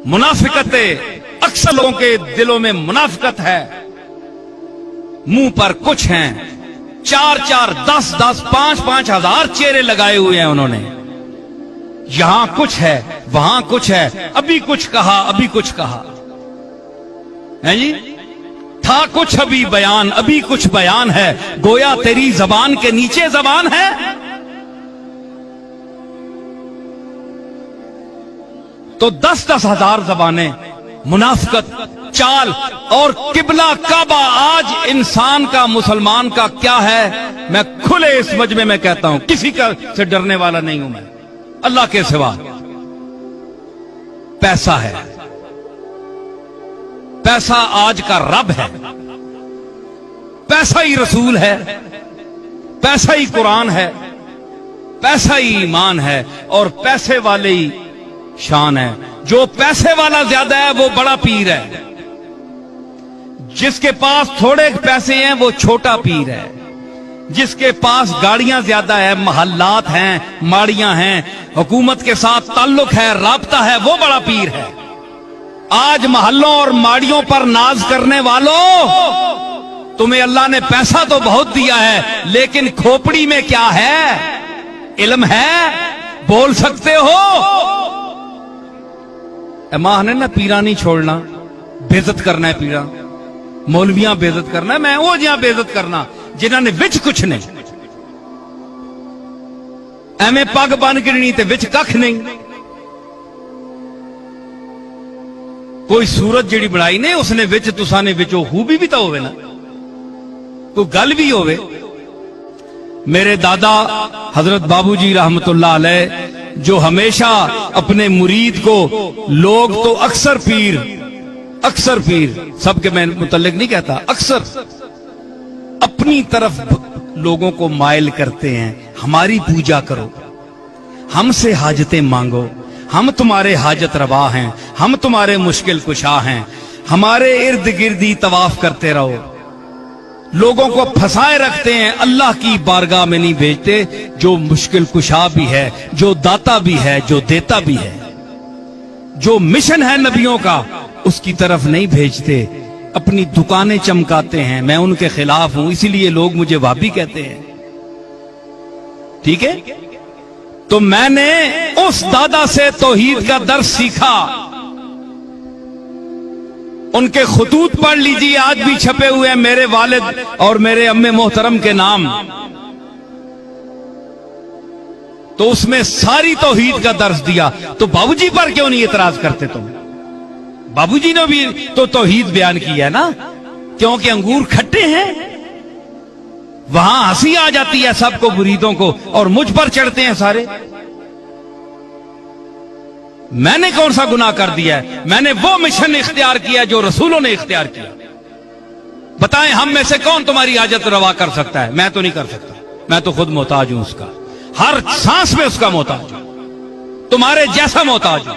मुनाफिकत अक्सर लोगों के दिलों में मुनाफिकत है, मुंह पर कुछ हैं, 4-4, 10-10, 5-5 हजार चेहरे लगाए हुए हैं उन्होंने। यहां कुछ है, वहां कुछ है, अभी कुछ कहा, अभी कुछ कहा है जी। था कुछ अभी बयान, अभी कुछ बयान है, गोया तेरी जबान के नीचे जबान है। तो 10-10 हजार जबानें, मुनाफिकत, चाल और किबला काबा। आज इंसान का, मुसलमान का क्या है, मैं खुले इस मजमे में कहता हूं, किसी का से डरने वाला नहीं हूं मैं अल्लाह के सिवा। पैसा है, पैसा आज का रब है, पैसा ही रसूल है, पैसा ही कुरान है, पैसा ही ईमान है, और पैसे वाले ही शान है। जो पैसे वाला ज्यादा है वो बड़ा पीर है, जिसके पास थोड़े पैसे हैं वो छोटा पीर है, जिसके पास गाड़ियां ज्यादा है, महल्लात हैं, माड़ियां हैं, हुकूमत के साथ ताल्लुक है, राब्ता है, वो बड़ा पीर है। आज महल्लों और माड़ियों पर नाज करने वालों, तुम्हें अल्लाह ने पैसा तो बहुत दिया है, लेकिन खोपड़ी में क्या है? इल्म है, बोल सकते हो। मां ने ना पीरा नहीं छोड़ना, बेइज्जत करना है पीरा, मौलवियां बेइज्जत करना है, मैं वो जिहां बेइज्जत करना जिन्होंने विच कुछ नहीं, एवें पग बन गिरनी ते विच कख नहीं। कोई सूरत जिहड़ी बनाई ने उसने विच, तुसा ने विच खूबी भी तो होवे ना, कोई गल भी होवे। मेरे दादा हजरत बाबूजी रहमतुल्लाह अलैह, जो हमेशा अपने मुरीद को, लोग तो अक्सर पीर सबके मैं मुतल्लिक नहीं कहता, अक्सर अपनी तरफ लोगों को माइल करते हैं। हमारी पूजा करो, हमसे हाजतें मांगो, हम तुम्हारे हाजत रवा हैं, हम तुम्हारे मुश्किल कुशा हैं, हमारे इर्द गिर्द तवाफ करते रहो। लोगों को फंसाए रखते हैं, अल्लाह की बारगाह में नहीं भेजते, जो मुश्किल कुशा भी है, जो दाता भी है, जो देता भी है, जो मिशन है नबियों का उसकी तरफ नहीं भेजते, अपनी दुकानें चमकाते हैं। मैं उनके खिलाफ हूं, इसीलिए लोग मुझे वाबी कहते हैं, ठीक है। तो मैंने उस दादा से तौहीद का दर्स सीखा, उनके खुतूत पढ़ लीजिए, आज भी छपे हुए हैं, मेरे वालिद और मेरे अम्मे मोहतरम के नाम। तो उसमें सारी तौहीद का दर्स दिया। तो बाबूजी पर क्यों नहीं इतराज करते तुम? बाबूजी ने भी तो तौहीद बयान किया ना, क्योंकि अंगूर खट्टे हैं, वहां हंसी आ जाती है सबको, मुरीदों को, और मुझ पर चढ़ते हैं सारे। मैंने कौन सा गुनाह कर दिया है? मैंने वो मिशन इख्तियार किया जो रसूलों ने इख्तियार किया। बताएं, हम में से कौन तुम्हारी हाजत रवा कर सकता है? मैं तो नहीं कर सकता, मैं तो खुद मोहताज हूं उसका, हर सांस में उसका मोहताज हूं, तुम्हारे जैसा मोहताज हूं।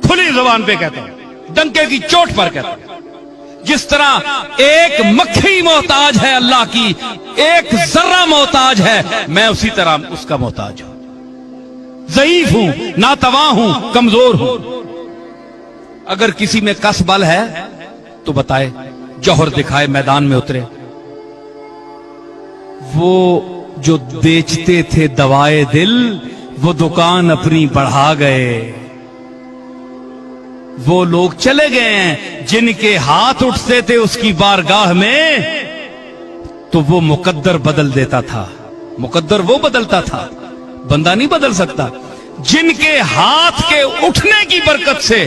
खुली जुबान पे कहता हूं, डंके की चोट पर कहता हूं। जिस तरह एक मक्खी मोहताज है अल्लाह की, एक जर्रा मोहताज है, मैं उसी तरह उसका मोहताज हूं। ज़ईफ हूं, नातवा हूं, कमजोर हूं। अगर किसी में कस बल है तो बताए, जौहर दिखाए, मैदान में उतरे। वो जो बेचते थे दवाए दिल, वो दुकान अपनी बढ़ा गए। वो लोग चले गए हैं जिनके हाथ उठते थे उसकी बारगाह में, तो वो मुकद्दर बदल देता था। मुकद्दर वो बदलता था, बंदा नहीं बदल सकता। जिनके हाथ के उठने की बरकत से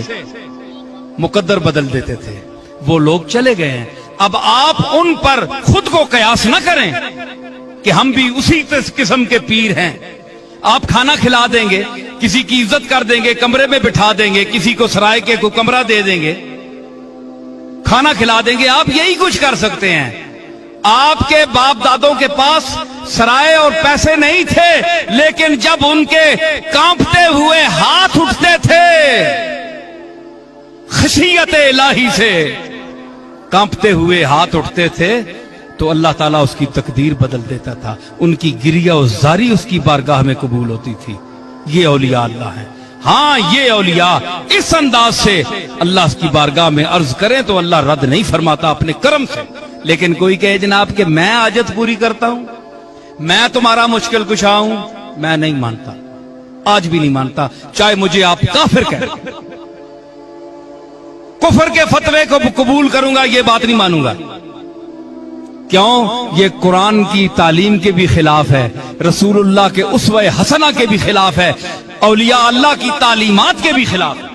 मुकद्दर बदल देते थे, वो लोग चले गए हैं। अब आप उन पर खुद को कयास न करें कि हम भी उसी किस्म के पीर हैं। आप खाना खिला देंगे, किसी की इज्जत कर देंगे, कमरे में बिठा देंगे, किसी को सराय के को कमरा दे देंगे, खाना खिला देंगे, आप यही कुछ कर सकते हैं। आपके बाप दादों के पास सराय और पैसे नहीं थे, लेकिन जब उनके कांपते हुए हाथ उठते थे, खशियत इलाही से कांपते हुए हाथ उठते थे, तो अल्लाह ताला उसकी तकदीर बदल देता था। उनकी गिरिया और जारी उसकी बारगाह में कबूल होती थी। ये औलिया अल्लाह है। ہاں یہ اولیاء اس انداز سے اللہ کی بارگاہ میں عرض کریں تو اللہ رد نہیں فرماتا اپنے کرم سے. لیکن کوئی کہے جناب کہ میں حاجت پوری کرتا ہوں, میں تمہارا مشکل کشا ہوں, میں نہیں مانتا, آج بھی نہیں مانتا, چاہے مجھے آپ کافر کہیں. کفر کے فتوے کو قبول کروں گا, یہ بات نہیں مانوں گا. کیوں؟ یہ قرآن کی تعلیم کے بھی خلاف ہے, رسول اللہ کے اسوہ حسنہ کے بھی خلاف ہے, اولیاء اللہ کی تعلیمات کے بھی خلاف ہے.